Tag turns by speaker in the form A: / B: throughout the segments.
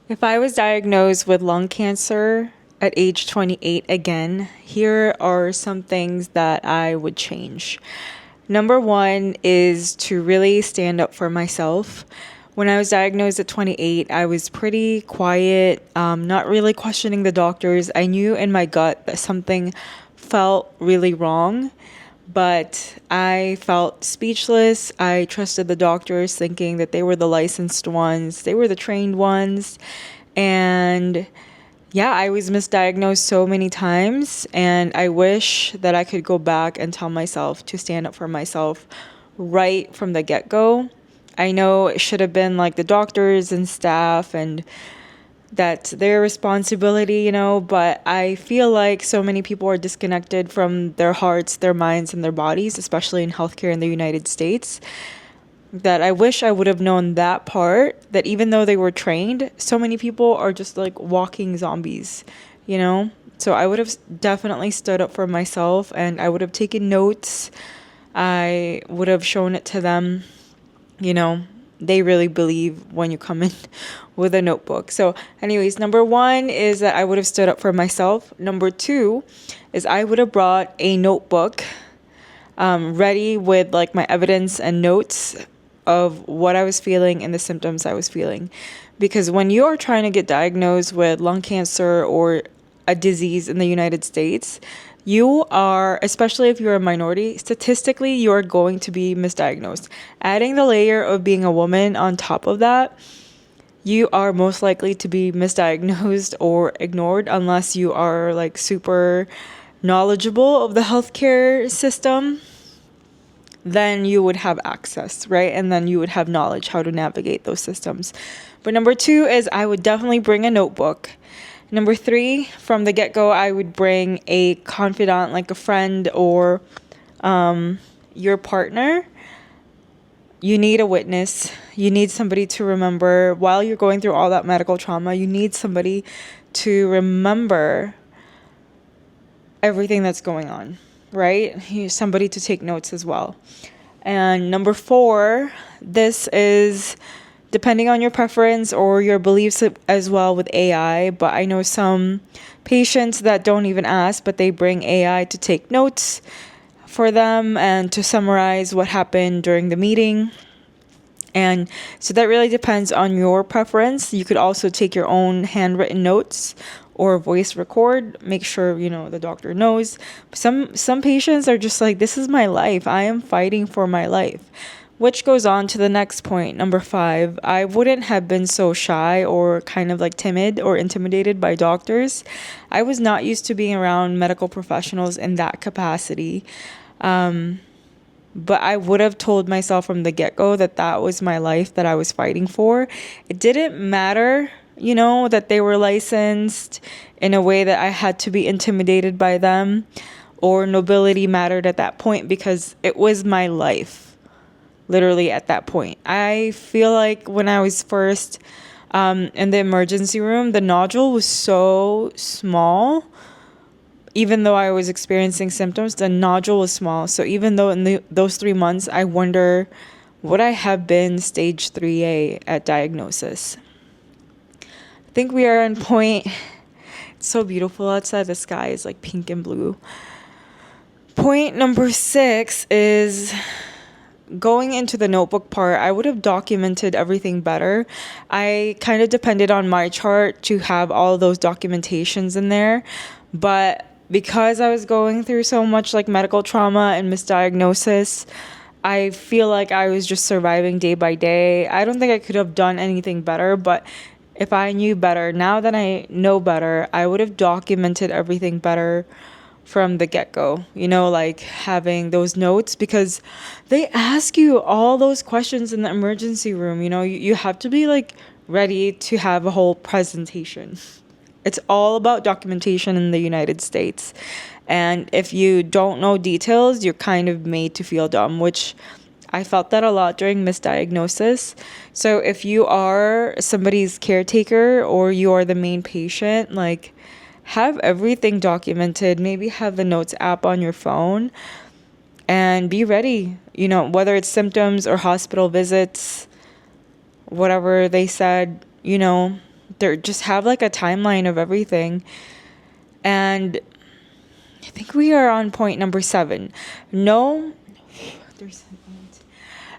A: If I was diagnosed with lung cancer at age 28 again, here are some things that I would change. Number one is to really stand up for myself. When I was diagnosed at 28, I was pretty quiet, not really questioning the doctors. I knew in my gut that something felt really wrong, but I felt speechless. I trusted the doctors, thinking that they were the licensed ones, they were the trained ones. And yeah, I was misdiagnosed so many times, and I wish that I could go back and tell myself to stand up for myself right from the get go. I know it should have been like the doctors and staff, and that's their responsibility, but I feel like so many people are disconnected from their hearts, their minds, and their bodies, especially in healthcare in the United States, that I wish I would have known that part, that even though they were trained, so many people are just like walking zombies, you know? So I would have definitely stood up for myself, and I would have taken notes. I would have shown it to them, you know? They really believe when you come in with a notebook. So, anyways, number one is that I would have stood up for myself. Number two is I would have brought a notebook ready with like my evidence and notes of what I was feeling and the symptoms I was feeling. Because when you are trying to get diagnosed with lung cancer or a disease in the United States, you are, especially if you're a minority, statistically, you're going to be misdiagnosed. Adding the layer of being a woman on top of that, you are most likely to be misdiagnosed or ignored unless you are like super knowledgeable of the healthcare system. Then you would have access, right? And then you would have knowledge how to navigate those systems. But number two is I would definitely bring a notebook. Number three, from the get-go, I would bring a confidant, like a friend or your partner. You need a witness. You need somebody to remember while you're going through all that medical trauma. You need somebody to remember everything that's going on, right? Somebody to take notes as well. And number four, this is depending on your preference or your beliefs as well with AI. But I know some patients that don't even ask, but they bring AI to take notes for them and to summarize what happened during the meeting. And so that really depends on your preference. You could also take your own handwritten notes or voice record. Make sure, the doctor knows. Some patients are just like, this is my life. I am fighting for my life. Which goes on to the next point, number five. I wouldn't have been so shy or kind of like timid or intimidated by doctors. I was not used to being around medical professionals in that capacity. But I would have told myself from the get-go that was my life that I was fighting for. It didn't matter, that they were licensed in a way that I had to be intimidated by them, or nobility mattered at that point, because it was my life, literally at that point. I feel like when I was first in the emergency room, the nodule was so small. Even though I was experiencing symptoms, the nodule was small. So even though in those 3 months, I wonder, would I have been stage 3A at diagnosis? I think we are on point. It's so beautiful outside. The sky is like pink and blue. Point number 6 is going into the notebook part. I would have documented everything better. I kind of depended on my chart to have all those documentations in there. But because I was going through so much like medical trauma and misdiagnosis, I feel like I was just surviving day by day. I don't think I could have done anything better, but if I knew better, now that I know better, I would have documented everything better from the get-go, like having those notes, because they ask you all those questions in the emergency room. You have to be like ready to have a whole presentation. It's all about documentation in the United States. And if you don't know details, you're kind of made to feel dumb, which I felt that a lot during misdiagnosis. So if you are somebody's caretaker or you are the main patient, like have everything documented. Maybe have the notes app on your phone and be ready, whether it's symptoms or hospital visits, whatever they said, They just have like a timeline of everything. And I think we are on point number 7. Know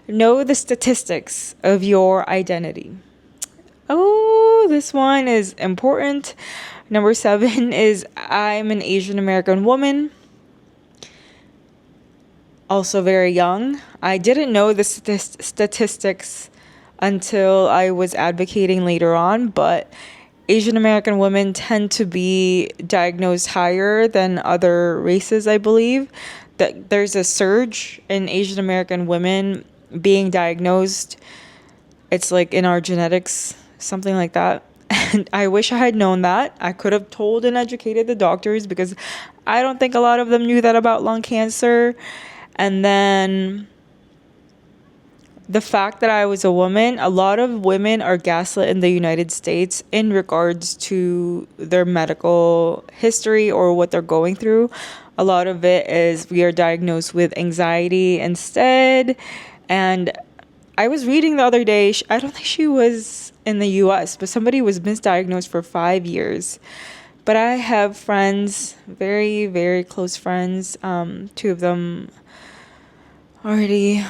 A: the statistics of your identity. Oh, this one is important. Number 7 is I'm an Asian American woman. Also very young. I didn't know the statistics until I was advocating later on, but Asian American women tend to be diagnosed higher than other races, I believe. That there's a surge in Asian American women being diagnosed. It's like in our genetics, something like that. And I wish I had known that. I could have told and educated the doctors, because I don't think a lot of them knew that about lung cancer. And then the fact that I was a woman, a lot of women are gaslit in the United States in regards to their medical history or what they're going through. A lot of it is we are diagnosed with anxiety instead. And I was reading the other day, I don't think she was in the US, but somebody was misdiagnosed for 5 years. But I have friends, very, very close friends. 2 of them already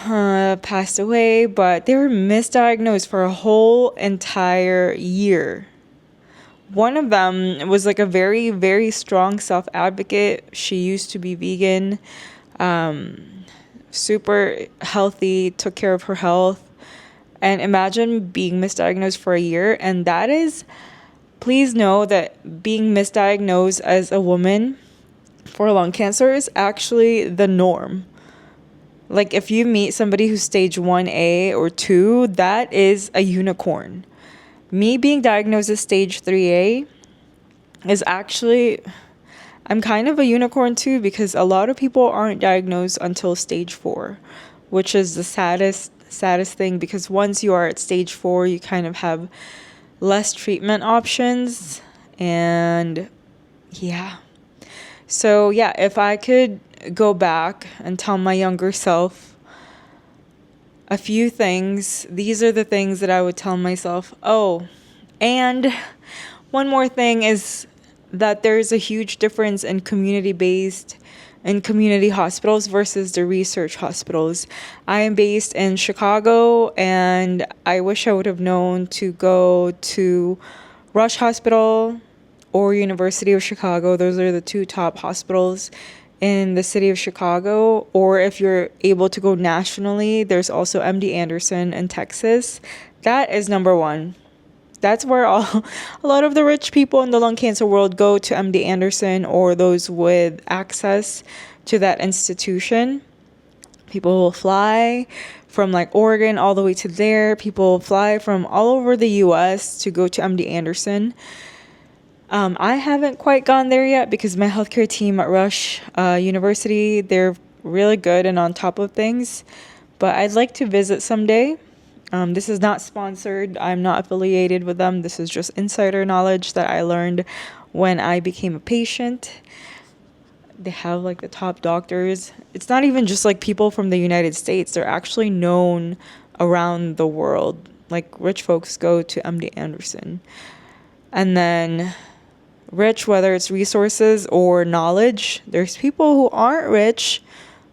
A: passed away, but they were misdiagnosed for a whole entire year. One of them was like a very, very strong self-advocate. She used to be vegan, super healthy, took care of her health. And imagine being misdiagnosed for a year. And that is, please know that being misdiagnosed as a woman for lung cancer is actually the norm. Like if you meet somebody who's stage 1A or 2, that is a unicorn. Me being diagnosed as stage 3A is actually, I'm kind of a unicorn too, because a lot of people aren't diagnosed until stage 4, which is the saddest thing, because once you are at stage 4, you kind of have less treatment options. And yeah. So yeah, if I could go back and tell my younger self a few things, these are the things that I would tell myself. Oh, and one more thing is that there's a huge difference in community-based and community hospitals versus the research hospitals. I am based in Chicago, and I wish I would have known to go to Rush Hospital or University of Chicago. Those are the 2 top hospitals in the city of Chicago. Or if you're able to go nationally, there's also MD Anderson in Texas. That is number 1. That's where a lot of the rich people in the lung cancer world go, to MD Anderson, or those with access to that institution. People will fly from like Oregon all the way to there. People fly from all over the US to go to MD Anderson. I haven't quite gone there yet, because my healthcare team at Rush University, they're really good and on top of things. But I'd like to visit someday. This is not sponsored. I'm not affiliated with them. This is just insider knowledge that I learned when I became a patient. They have like the top doctors. It's not even just like people from the United States. They're actually known around the world. Like rich folks go to MD Anderson. And then rich, whether it's resources or knowledge, there's people who aren't rich,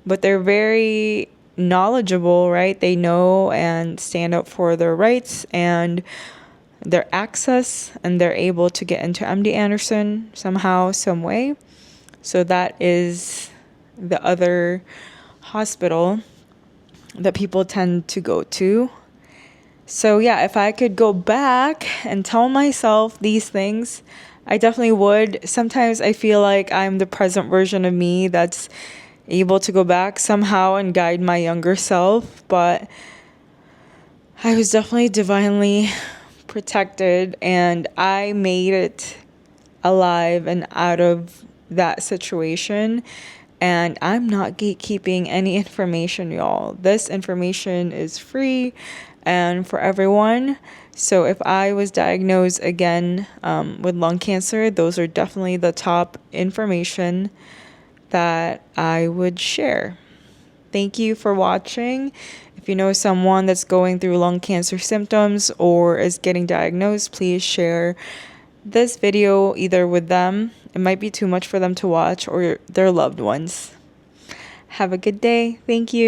A: but they're very knowledgeable, right? They know and stand up for their rights and their access, and they're able to get into MD Anderson somehow, some way. So that is the other hospital that people tend to go to. So yeah, if I could go back and tell myself these things, I definitely would. Sometimes I feel like I'm the present version of me that's able to go back somehow and guide my younger self, but I was definitely divinely protected, and I made it alive and out of that situation. And I'm not gatekeeping any information, y'all. This information is free and for everyone. So if I was diagnosed again with lung cancer, those are definitely the top information that I would share. Thank you for watching. If you know someone that's going through lung cancer symptoms or is getting diagnosed, please share this video either with them. It might be too much for them to watch, or their loved ones. Have a good day. Thank you.